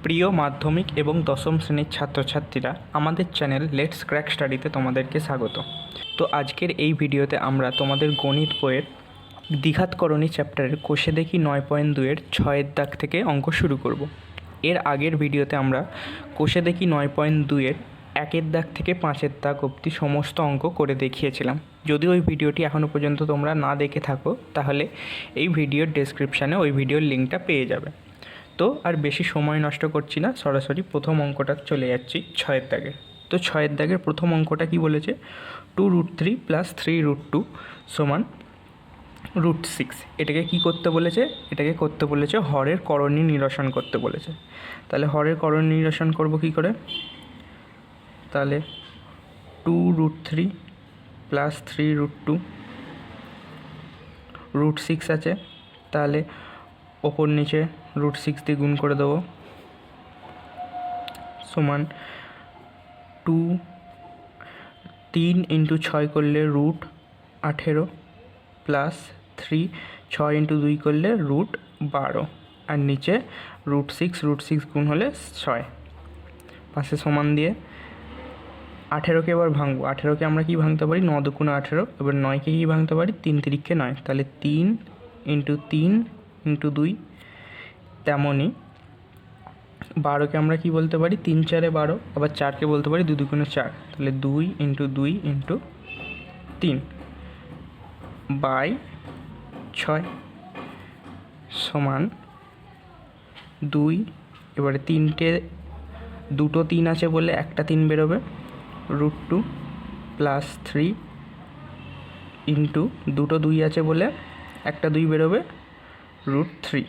প্রিয় মাধ্যমিক এবং দশম শ্রেণীর ছাত্রছাত্রীরা, আমাদের চ্যানেল লেটস ক্র্যাক স্টাডিতে তোমাদেরকে স্বাগত। তো আজকের এই ভিডিওতে আমরা তোমাদের গণিত বইয়ের দ্বিঘাতকরণী চ্যাপ্টারের কোষে দেখি 9.2-এর 6-এর দাগ থেকে অঙ্ক শুরু করব। এর আগের ভিডিওতে আমরা কোষে দেখি 9.2-এর 1-এর দাগ থেকে 5-এর দাগ অবধি সমস্ত অঙ্ক করে দেখিয়েছিলাম। যদি ওই ভিডিওটি এখনও পর্যন্ত তোমরা না দেখে থাকো তাহলে এই ভিডিওর ডেসক্রিপশানে ওই ভিডিওর লিঙ্কটা পেয়ে যাবে। তো আর বেশি সময় নষ্ট করছি না, সরাসরি প্রথম অঙ্কটা চলে যাচ্ছি 6-এর দাগে। তো 6-এর দাগের প্রথম অঙ্কটা কি বলেছে, 2√3 + 3√2 = √6। এটাকে কি করতে বলেছে? এটাকে করতে বলেছে হরের করণী নিরসন করতে বলেছে। তাহলে হরের করণী নিরসন করব কি করে? তাহলে 2√3 + 3√2 √6 আছে, তাহলে ওপর নিচে √6 দিয়ে গুণ করে দেবো, সমান 3 × 6 করলে √18 প্লাস 3, 6 × 2 করলে √12, আর নিচে √6 গুণ হলে 6। পাশে সমান দিয়ে 18কে এবার ভাঙবো। 18কে আমরা কি ভাঙতে পারি? 9 × 2 = 18। এবার 9কে কি ভাঙতে পারি? 3 × 3 = 9। তাহলে 3 × 3 × 2। তেমনই 12কে আমরা কি বলতে পারি? 3 × 4 = 12। আবার 4কে বলতে পারি 2 × 2 = 4। তাহলে 2 × 2 × 3 / 6 সমান 2। এবারে দুটো 3 আছে বলে একটা 3 বেরোবে, √2 প্লাস 3 ইন্টু দুটো 2 আছে বলে একটা 2 বেরোবে, √3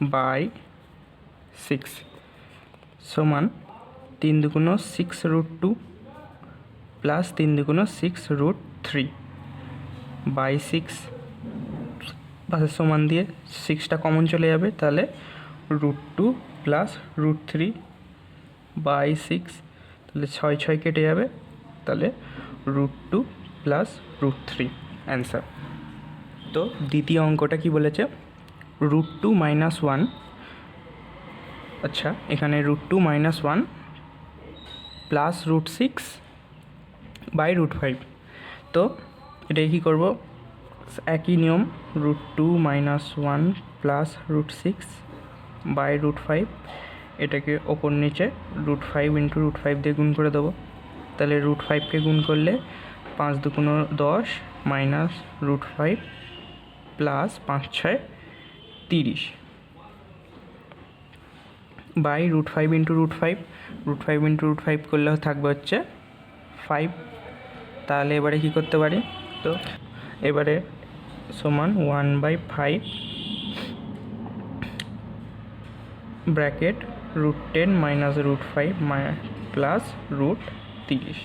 / 6 সমান 3 × 2 = 6 √2 প্লাস 3 × 2 = 6 √3 / 6। পাশের সমান দিয়ে 6টা কমন চলে যাবে, তাহলে √2 প্লাস √3 / 6। তাহলে 6 কেটে যাবে, তাহলে √2 প্লাস √3 অ্যান্সার। তো দ্বিতীয় অঙ্কটা কি বলেছে? √2 - 1। আচ্ছা, এখানে √2 - 1 প্লাস √6 / √5। তো এটাই কী করব? একই নিয়ম, √2 - 1 প্লাস √6 / √5, এটাকে ওপর নিচে √5 × √5 দিয়ে গুণ করে দেবো। তাহলে √5কে গুণ করলে 5 × 2 = 10 মাইনাস √5 প্লাস 5 × 6 = 30 বাই √5 × √5। √5 × √5 করলে থাকবে হচ্ছে 5। তাহলে এবারে কি করতে পারি? তো এবারে সমান 1/5 ব্র্যাকেট √10 - √5 প্লাস √30।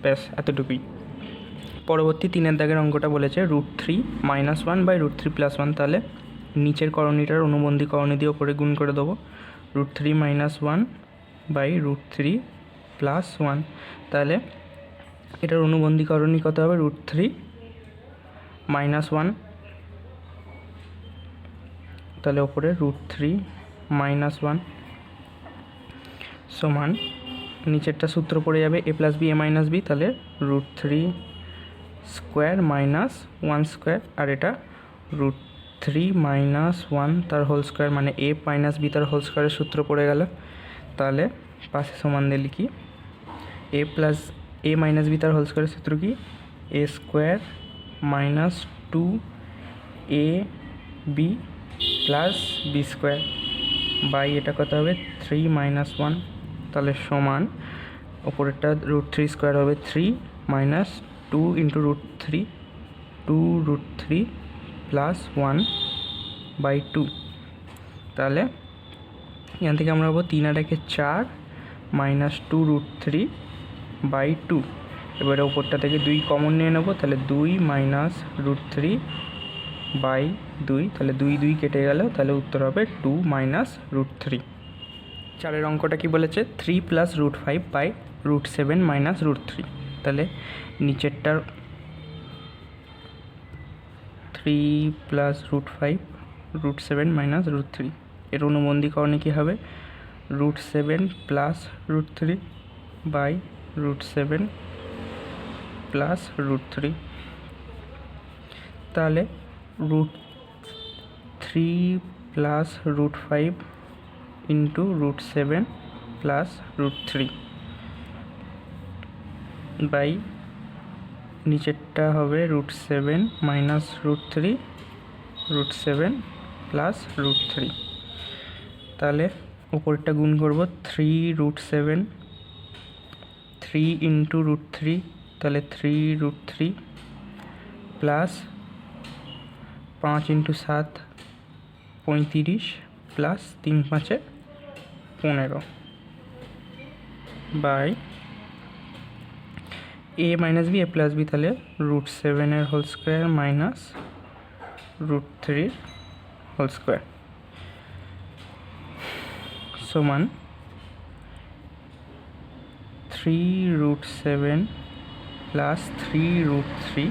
ব্যাস, এতটুকুই। পরবর্তী 3-এর দাগের অঙ্কটা বলেছে √3 - 1/√3 + 1। তাহলে নিচের করণীটার অনুবন্ধী করণী দিয়ে ওপরে গুণ করে দেবো, √3 - 1/√3 + 1। তাহলে এটার অনুবন্ধী করণী কত হবে? √3 - 1। তাহলে ওপরে √3 - 1 সমান নিচেরটা সূত্র পড়ে যাবে a + b a - b। তাহলে √3² - 1², আর এটা √3 - 1 তার হোল স্কোয়ার, মানে a - b তার হোল স্কোয়ারের সূত্র পড়ে গেল। তাহলে পাশে সমান দিয়ে লিখি, a - b তার হোল স্কোয়ারের সূত্র কি? a² - 2ab plus b² by এটা কত হবে? 3 - 1। তাহলে সমান ওপরেরটা √3² হবে 3 মাইনাস 2 × √3, 2√3 প্লাস 1/2। তাহলে এখান থেকে আমরা পাবো 3 আর 1 = 4 মাইনাস 2√3/2। এবারে ওপরটা থেকে 2 কমন নিয়ে নেবো, তাহলে 2 মাইনাস √3/2। তাহলে 2 2 কেটে গেল, তাহলে উত্তর হবে 2 - √3। 4-এর অঙ্কটা কি বলেছে? 3 + √5/√7 - √3। তাহলে নিচেরটার 3 + √5/√7 - √3, এর অনুবন্ধী করণী কী হবে? √7 প্লাস √3 বাই √7 প্লাস √3। তাহলে √3 প্লাস √5 ইন্টু √7 প্লাস √3 বাই নিচেরটা হবে √7 মাইনাস √3 √7 প্লাস √3। তাহলে উপরটা গুণ করব 3√7 3 ইন্টু √3, তাহলে 3√3 plus 5 into 7 35 plus 3 5 15 by a minus b a plus b, তাহলে √7 এর whole square minus √3 whole square সমান 3√7 plus 3√3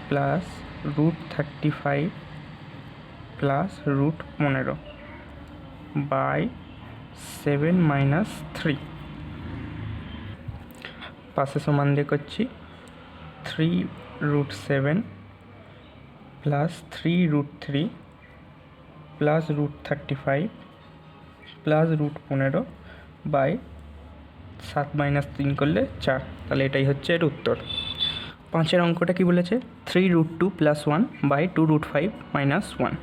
plus √35 plus √15 by 7 minus 3। পাশে সমান দিয়ে করছি 3√7 plus 3√3 plus √35 plus √15 by 7 minus 3 করলে 4। তাহলে এটাই হচ্ছে এর উত্তর। 5-এর অঙ্কটা কি বলেছে? 3√2 প্লাস 1 বাই 2√5 মাইনাস 1।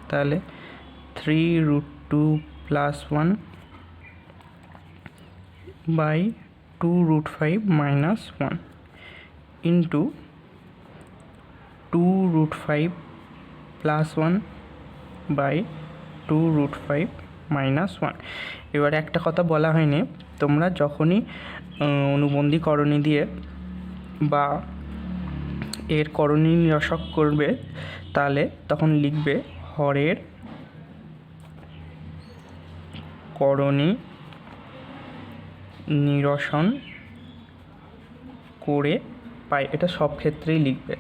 তাহলে 3√2 plus 1 by 2√5 minus 1 into 2√5 plus 1 by 2√5 minus 1। এবারে একটা কথা বলা হয়নি, তোমরা যখনই অনুবন্ধী করণী দিয়ে বা এর করণী নিরসক করবে তাহলে তখন লিখবে হরের করণী নিরসন করে পাই। এটা সব ক্ষেত্রেই লিখবে।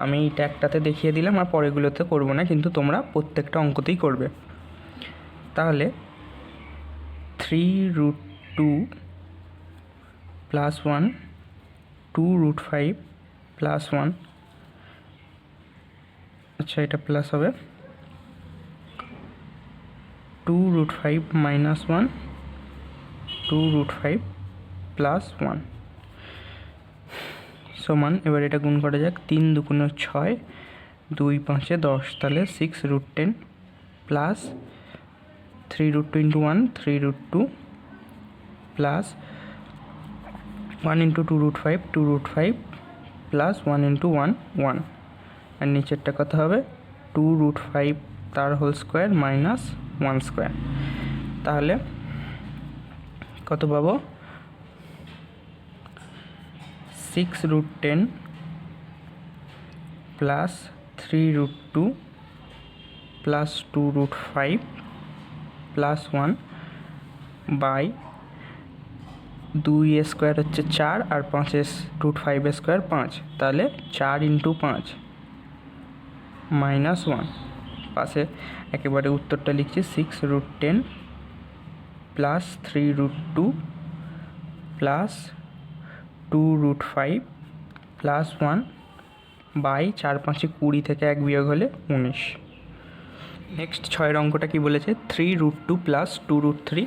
আমি এটা একটাতে দেখিয়ে দিলাম আর পরেগুলোতে করব না, কিন্তু তোমরা প্রত্যেকটা অঙ্কতেই করবে। তাহলে 3√2 প্লাস 1 2√5 প্লাস 1, আচ্ছা এটা প্লাস হবে 2√5 মাইনাস 1 2√5 প্লাস 1 সমান, এবার এটা গুণ করা যাক 3 2 6 2 5 10, তাহলে 6√10 plus 3√2 into 1 3√2 plus 1 into 2√5 2√5 plus 1 into 1 1, আর নিচেরটা কত হবে 2√5 তার হোল স্কোয়ার মাইনাস 1 স্কোয়ার। তাহলে কত পাবো 6√10 plus 3√2 plus 2√5 plus 1 by 2 square হচ্ছে 4 আর 5 √5 স্কোয়ার 5, তাহলে 4 ইন্টু 5 মাইনাস 1। পাশে একেবারে উত্তরটা লিখছি 6√10 প্লাস 3√2 প্লাস 2√5 প্লাস 1 বাই 4 5 20 থেকে 1 বিয়োগ হলে 19। নেক্সট 6-এর অঙ্কটা কি বলেছে? 3√2 প্লাস 2√3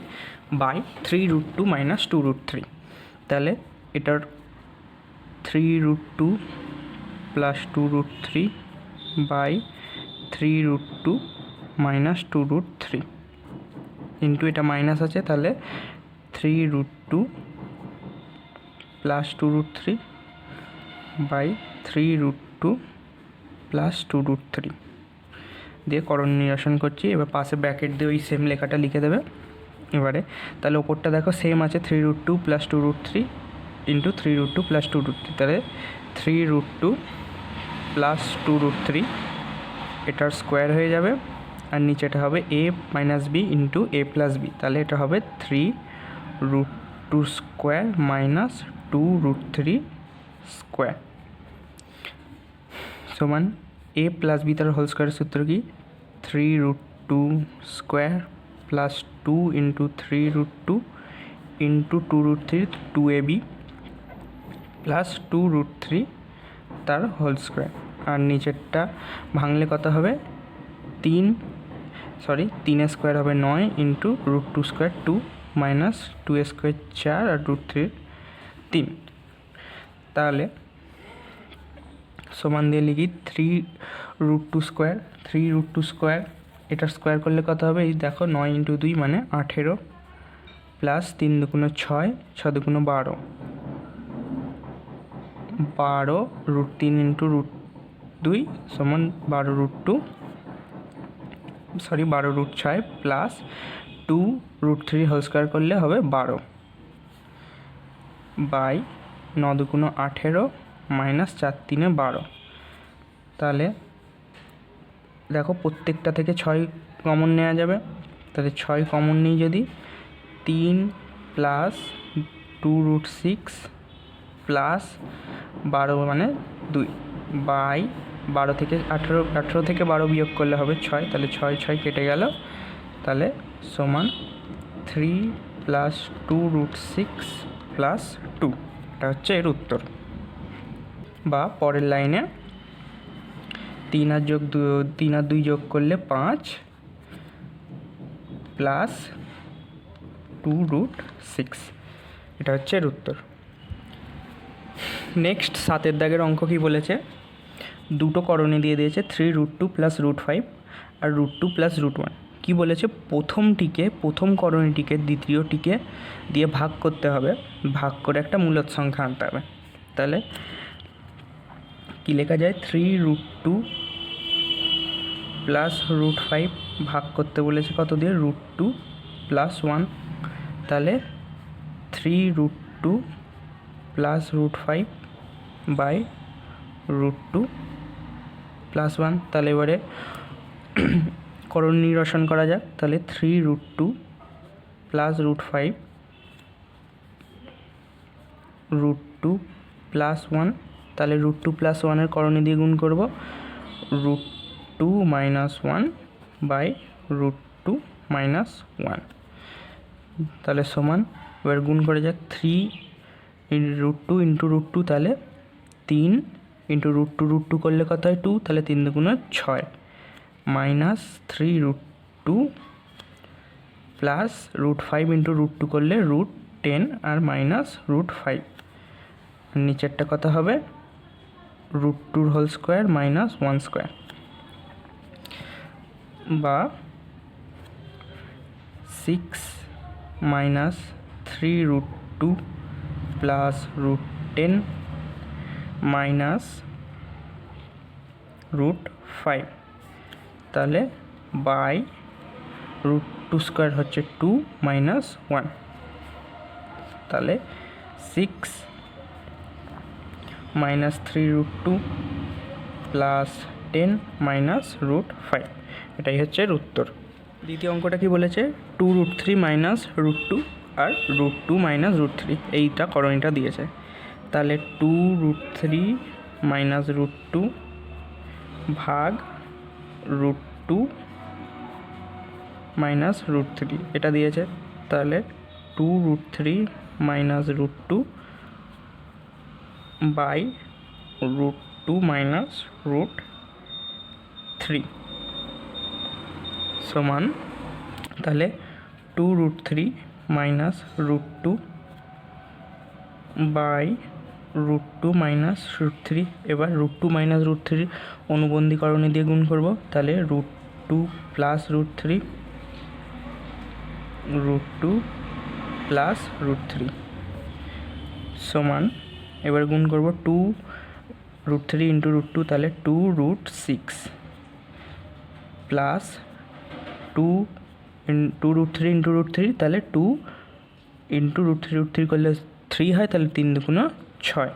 বাই 3√2 মাইনাস 2√3। তাহলে এটার 3√2 প্লাস 2√3 বাই 3√2 মাইনাস 2√3 ইন্টু এটা মাইনাস আছে, তাহলে 3√2 প্লাস 2√3 বাই 3√2 প্লাস 2√3 দিয়ে করণ নিরসন করছি। এবার পাশে ব্র্যাকেট দিয়ে ওই সেম লেখাটা লিখে দেবে এবারে। তাহলে ওপরটা দেখো সেম আছে 3√2 প্লাস 2√3 ইন্টু 3√2 প্লাস 2√3, তাহলে 3√2 প্লাস 2√3 এটার স্কোয়ার হয়ে যাবে, আর নিচেটা হবে a minus b into a plus b, তাহলে এটা হবে 3√2 স্কোয়ার মাইনাস 2√3 স্কোয়ার সমান a প্লাস বি তার হোল স্কোয়ারের সূত্র কি 3√2 square plus 2 into 3√2 into 2√3 2ab plus 2√3 তার হোল স্কোয়ার। আর নিচেরটা ভাঙলে কত হবে, 3 স্কোয়ার হবে 9 ইন্টু √2 স্কোয়ার 2 মাইনাস 2 স্কোয়ার 4 আর √3 3। তাহলে সমান দিয়ে লিখি 3√2 স্কোয়ার, 3√2 স্কোয়ার এটার স্কোয়ার করলে কত হবে, এই দেখো 9 ইন্টু 2 মানে 18 প্লাস 3 দুগুণে 6, 6 দুগুণে 12, 12 √3 ইন্টু √2 সমান 12√6 প্লাস 2√3 হোল স্কোয়ার করলে হবে 12 বাই 9 দুগুণে 18 মাইনাস 4 3 12। তাহলে দেখো প্রত্যেকটা থেকে 6 কমন নেওয়া যাবে, তাহলে 6 কমন নিই যদি, 3 প্লাস 2√6 প্লাস 12 মানে 2 বাই 12 থেকে 18 থেকে 12 বিয়োগ করলে হবে 6, তাহলে 6 কেটে গেল, তাহলে সমান 3 প্লাস 2√6 প্লাস 2। এটা হচ্ছে এর উত্তর। বা পরের লাইনে 3 আর 2 যোগ করলে 5 প্লাস 2√6, এটা হচ্ছে এর উত্তর। নেক্সট 7 দাগের অঙ্ক কি বলেছে, দুটো করণী দিয়ে দিয়েছে 3√2 প্লাস √5 আর √2 প্লাস √1। কী বলেছে, প্রথম করণীটিকে দ্বিতীয়টিকে দিয়ে ভাগ করতে হবে, ভাগ করে একটা মূলদ সংখ্যা আনতে হবে। তাহলে কী লেখা যায়, 3√2 প্লাস √5 ভাগ করতে বলেছে কত দিয়ে, √2 প্লাস 1। তাহলে 3√2 প্লাস √5 বাই √2 প্লাস 1। তাহলে এবারে করণ নিরসন করা যাক। তাহলে 3√2 প্লাস √5 √2 প্লাস 1, তাহলে √2 প্লাস 1-এর করণী দিয়ে গুণ করব, √2 মাইনাস 1 বাই √2 মাইনাস 1। তাহলে সমান, এবার গুণ করে যাক, 3√2 ইন্টু √2, তাহলে 3 ইন্টু √2 করলে কত হয় 2, তাহলে 3 দুগুণে 6 মাইনাস 3√2 প্লাস √5 ইন্টু √2 করলে √10 আর মাইনাস √5। নিচেরটা কত হবে, √2 হোল স্কোয়ার মাইনাস 1 স্কোয়ার, বা 6 মাইনাস 3√2 প্লাস √10 মাইনাস √5। তাহলে বাই √2 স্কোয়ার হচ্ছে 2 মাইনাস 1, তাহলে 6 মাইনাস 3√2 প্লাস 10 মাইনাস √5, এটাই হচ্ছে এর উত্তর। দ্বিতীয় অঙ্কটা কি বলেছে, 2√3 মাইনাস √2 আর √2 মাইনাস √3, এইটা করণীটা দিয়েছে। তাহলে 2√3 মাইনাস √2 ভাগ √2 মাইনাস √3 এটা দিয়েছে। তাহলে 2√3 মাইনাস √2 বাই √2 মাইনাস √3 সমান, তাহলে 2√3 মাইনাস √2 বাই √2 মাইনাস √3। এবার √2 মাইনাস √3 অনুবন্ধী করণী দিয়ে গুণ করব, তাহলে √2 প্লাস √3 √2 প্লাস √3 সমান, এবার গুণ করব 2√3 ইন্টু √2, তাহলে 2√6 প্লাস 2√3 ইন্টু √3, তাহলে 2 ইন্টু √3 করলে 3 হয়, তাহলে 3 দুগুণে 6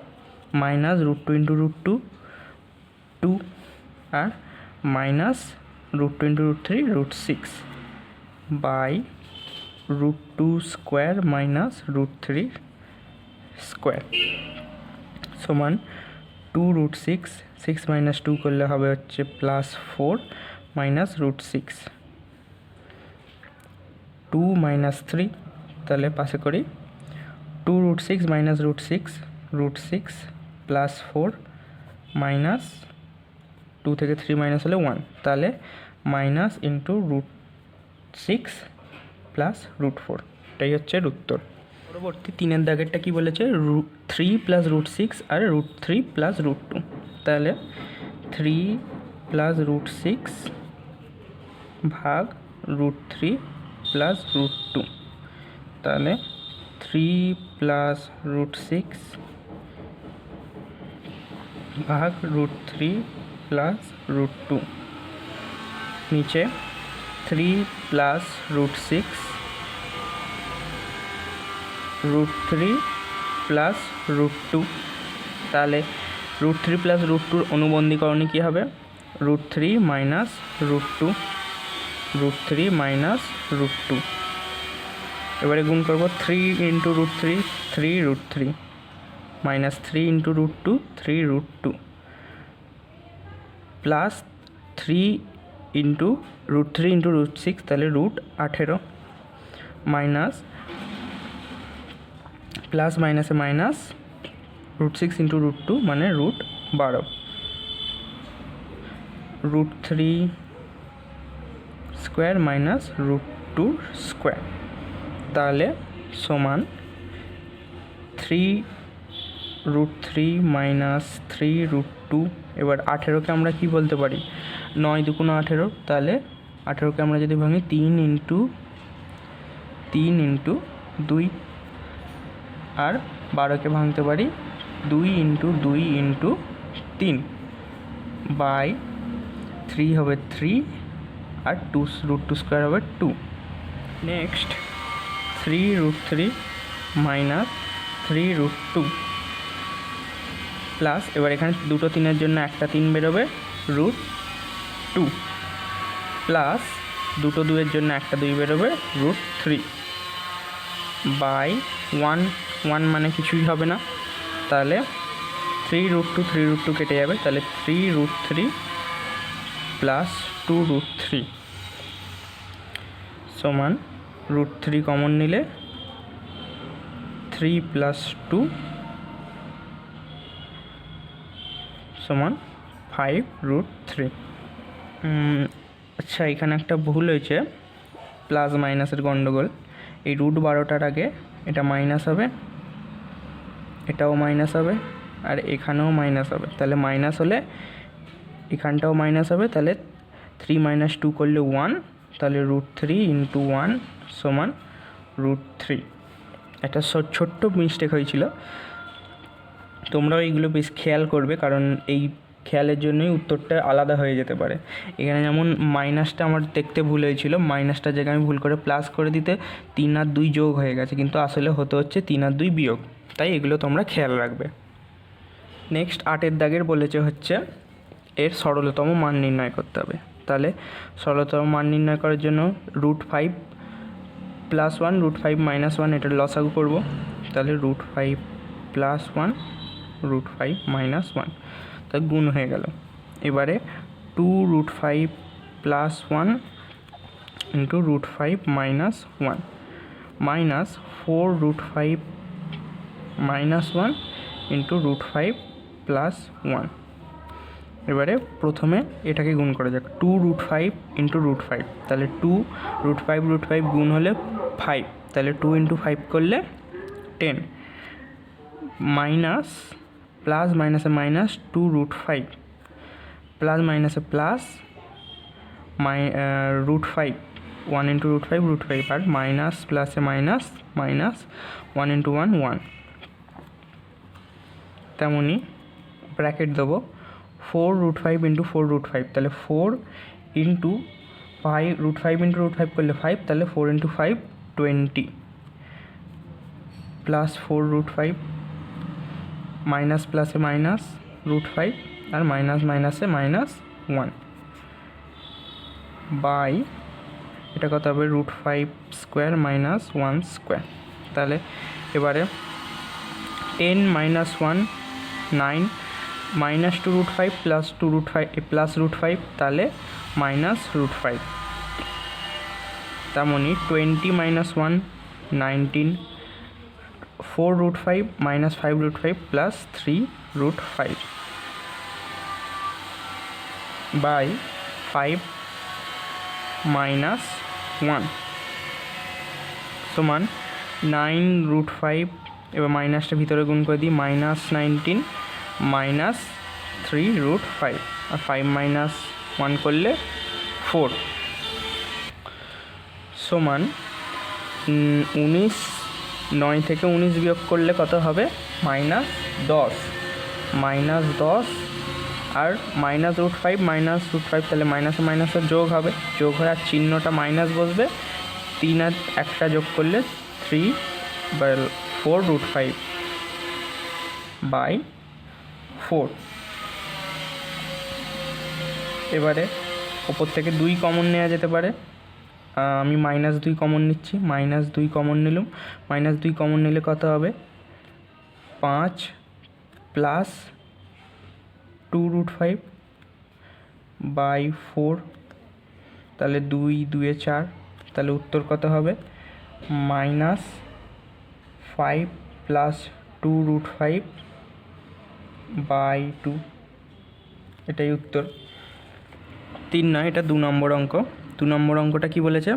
মাইনাস √2 ইন্টু √2 2 আর minus √2 into √3 √6 by √2 square minus √3 square সমান 2√6, 6 মাইনাস 2 করলে হবে হচ্ছে plus 4 minus √6 two minus three, তাহলে পাশে করি 2√6 মাইনাস √6 প্লাস 4 মাইনাস 2 থেকে 3 মাইনাস হলে 1, তাহলে মাইনাস ইন্টু √6 প্লাস √4, এটাই হচ্ছে উত্তর। পরবর্তী 3 দাগেরটা কি বলেছে, 3 প্লাস √6 আর √3 প্লাস √2, তাহলে 3 প্লাস √6 ভাগ √3 প্লাস √2, তাহলে 3 প্লাস √6 ভাগ √3 প্লাস √2, নিচে 3 প্লাস √6 √3 প্লাস √2, তাহলে √3 প্লাস √2 অনুবন্ধীকরণে কী হবে, √3 মাইনাস √2, √3 মাইনাস √2, এবারে গুণ করবো 3 into √3 3√3 minus 3 into √2 3√2 plus 3 into √3 into √6, তাহলে √18 মাইনাস প্লাস মাইনাসে মাইনাস √6 ইন্টু √2 মানে √12, √3 স্কোয়ার মাইনাস √2 স্কোয়ার, তাহলে সমান 3√3 মাইনাস 3√2। এবার 18কে আমরা কি বলতে পারি, 9 দুগুণ 18, তাহলে 18কে আমরা যদি ভাঙি 3 ইন্টু 2, আর 12কে ভাঙতে পারি 2 ইন্টু 2 ইন্টু 3 বাই 3 হবে 3 আর √2 স্কোয়ার হবে 2। নেক্সট 3√3 মাইনাস 3√2 প্লাস, এবার এখানে দুটো 3-এর জন্য একটা 3 বেরোবে √2 প্লাস দুটো 2-এর জন্য একটা 2 বেরোবে √3 বাই 1 মানে কিছুই হবে না, তাহলে 3√2 কেটে যাবে, তাহলে 3√3 প্লাস 2√3 সমান √3 কমন নিলে 3 প্লাস 2 সমান 5√3। আচ্ছা, এখানে একটা ভুল হয়েছে, প্লাস মাইনাসের গণ্ডগোল। এই √12টার আগে এটা মাইনাস হবে, এটাও মাইনাস হবে, আর এখানেও মাইনাস হবে, তাহলে মাইনাস হলে এখানটাও মাইনাস হবে, তাহলে 3 - 2 করলে 1, তাহলে √3 ইন্টু 1 সমান √3। একটা ছোট্ট মিস্টেক হয়েছিল, তোমরাও এইগুলো বেশ খেয়াল করবে, কারণ এই খেয়ালের জন্যই উত্তরটা আলাদা হয়ে যেতে পারে। এখানে যেমন মাইনাসটা আমার দেখতে ভুল হয়েছিল, মাইনাসটার জায়গায় আমি ভুল করে প্লাস করে দিতে 3 আর 2 যোগ হয়ে গেছে, কিন্তু আসলে হতে হচ্ছে 3 আর 2 বিয়োগ, তাই এগুলো তোমরা খেয়াল রাখবে। নেক্সট 8 দাগের বলেছে হচ্ছে এর সরলতম মান নির্ণয় করতে হবে। তাহলে সরলতম মান নির্ণয় করার জন্য √5 + 1 √5 - 1 এটার লসাগু করব, তাহলে √5 + 1 √5 - 1, তা গুণ হয়ে গেল। এবারে 2√5 + 1 ইন্টু √5 - 1 মাইনাস 4√5 - 1 ইন্টু √5 + 1। এবারে প্রথমে এটাকে গুণ করা যাক, 2√5 ইন্টু √5, তাহলে 2√5 গুণ হলে 5, তাহলে 2 ইন্টু 5 করলে 10 মাইনাস প্লাস মাইনাসে মাইনাস 2√5 প্লাস মাইনাসে প্লাস √5 1 ইন্টু √5 আর মাইনাস প্লাসে মাইনাস মাইনাস 1 ইন্টু 1 1। তেমনই ব্র্যাকেট দেবো 4√5 ইন্টু 4√5, তাহলে 4 ইন্টু 5 √5 ইন্টু √5 করলে 5, তাহলে 4 ইন্টু 5 20 প্লাস 4√5 মাইনাস প্লাসে মাইনাস √5 আর মাইনাস মাইনাসে মাইনাস 1 বাই এটা কত হবে √5 স্কোয়ার মাইনাস 1 স্কোয়ার। তাহলে এবারে 10 - 1 9 -2√5 প্লাস 2√5 প্লাস √5, তাহলে মাইনাস √5 তেমনি 20 minus 1 19, 4√5 minus 5√5 plus 3√5 by 5 minus 1 সমান 9√5, এবার মাইনাসটা ভিতরে গুণ করে দিই, মাইনাস 19 মাইনাস 3√5 আর 5 মাইনাস 1 করলে 4 সমান 19, 9 থেকে 19 বিয়োগ করলে কত হবে? -10, আর -√5 -√5, তাহলে মাইনাসে মাইনাসে যোগ হবে, যোগ হয়ে আর চিহ্নটা মাইনাস বসবে, 3 আর 1টা যোগ করলে 4√5 বাই 4। এবারে ওপর থেকে 2 কমন নেওয়া যেতে পারে, আমি -2 কমন নিচ্ছি, -2 কমন নিলাম, -2 কমন নিলে কত হবে? 5 প্লাস 2√5 বাই 4, তাহলে 2 2 এ 4, তাহলে উত্তর কত হবে? -5 প্লাস 2√5 বাই 2, এটাই উত্তর। 3 নয়, এটা 2 নম্বর অঙ্ক। 2 নম্বর অঙ্কটা কি বলেছে?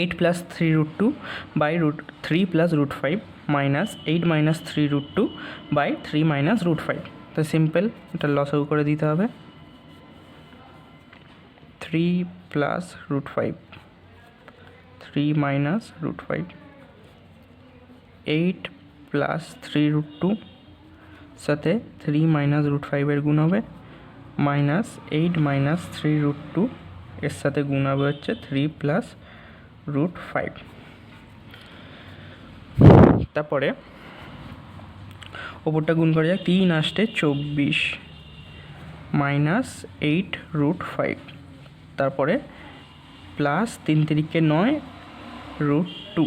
8 plus 3√2 by 3 plus √5 minus 8 minus 3√2 by 3 minus √5। তো সিম্পল, এটা লসাগু করে দিতে হবে। 3 প্লাস √5, 3 মাইনাস √5, 8 প্লাস 3√2 সাথে 3 মাইনাস √5 এর গুণ হবে, মাইনাস 8 মাইনাস 3√2 এর সাথে গুণ হবে হচ্ছে 3 প্লাস √5। তারপরে ওপরটা গুণ করা যায়, 3 আসতে 24 মাইনাস 8√5, তারপরে প্লাস 3 3 9 √2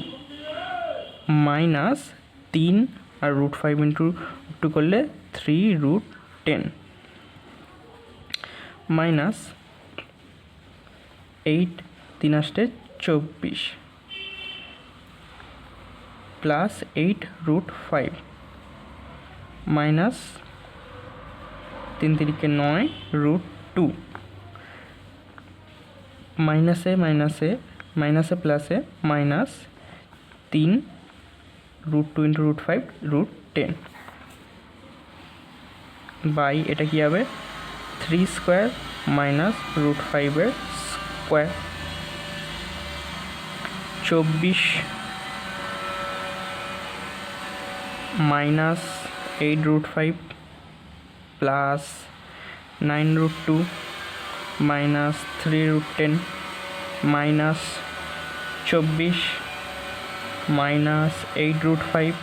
মাইনাস 3 আর √5 ইন্টু 2 করলে 3√10 মাইনাস 8 3 আসতে 24 প্লাস 8√5 মাইনাস 3 3 9 √2 মাইনাসে মাইনাসে মাইনাসে প্লাসে মাইনাস 3 √2 ইন্টু √5 √10 বাই এটা কী হবে? 3 স্কোয়ার মাইনাস √5 এর square, 24 minus 8√5 plus 9√2 minus 3√10 minus 24 minus 8√5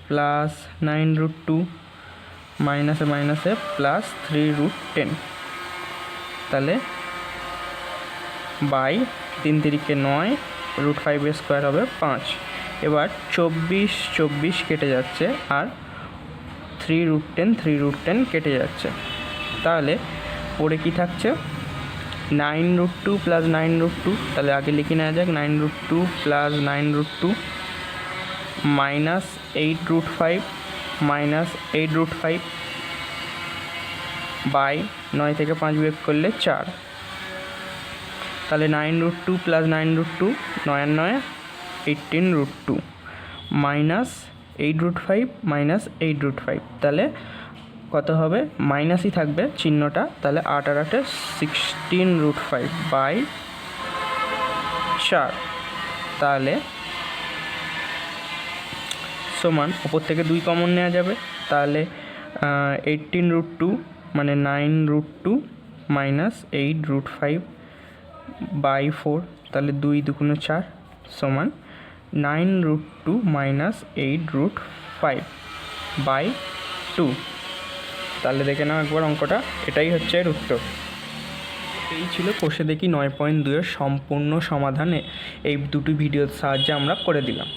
plus 9√2 মাইনাসে মাইনাসে প্লাস 3√10, তাহলে বাই 3 3 9 √5 এর স্কোয়ার হবে 5। এবার 24 24 কেটে যাচ্ছে আর 3√10 কেটে যাচ্ছে, তাহলে পরে কি থাকছে? 9√2 প্লাস 9√2, তাহলে আগে লিখে নেওয়া যাক, 9√2 প্লাস 9√2 মাইনাস 8√5 মাইনাস 8√5 বাই 9 থেকে 5 বিয়োগ করলে 4, তাহলে 9√2 প্লাস 9√2, 9 আর 9 18√2 মাইনাস 8√5 মাইনাস 8√5, তাহলে কত হবে? মাইনাসই থাকবে চিহ্নটা, তাহলে 8 আর 8 16√5 বাই 4, তাহলে সমান ওপর থেকে 2 কমন নেওয়া যাবে, তাহলে 18√2 মানে 9√2 মাইনাস 8√5 বাই 4, তাহলে 2 2 4 সমান 9√2 মাইনাস 8√5 বাই 2। তাহলে দেখে নাও একবার অঙ্কটা, এটাই হচ্ছে এর উত্তর। এই ছিল কোষে দেখি 9.2 এর সম্পূর্ণ সমাধানে এই দুটি ভিডিওর সাহায্যে আমরা করে দিলাম।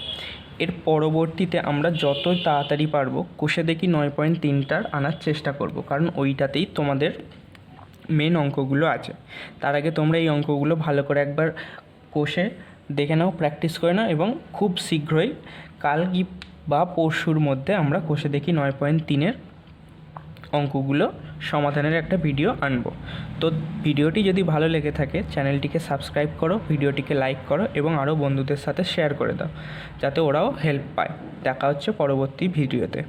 এর পরবর্তীতে আমরা যত তাড়াতাড়ি পারবো কোষে দেখি 9.3টার আনার চেষ্টা করব, কারণ ওইটাতেই তোমাদের মেন অঙ্কগুলো আছে। তার আগে তোমরা এই অঙ্কগুলো ভালো করে একবার কোষে দেখে নাও, প্র্যাকটিস করে নাও, এবং খুব শীঘ্রই কাল কি বা পরশুর মধ্যে আমরা কোষে দেখি 9.3-এর অঙ্কগুলো সমাধানের একটা ভিডিও আনবো। তো ভিডিওটি যদি ভালো লেগে থাকে চ্যানেলটিকে সাবস্ক্রাইব করো, ভিডিওটিকে লাইক করো এবং আরও বন্ধুদের সাথে শেয়ার করে দাও যাতে ওরাও হেল্প পায়। দেখা হচ্ছে পরবর্তী ভিডিওতে।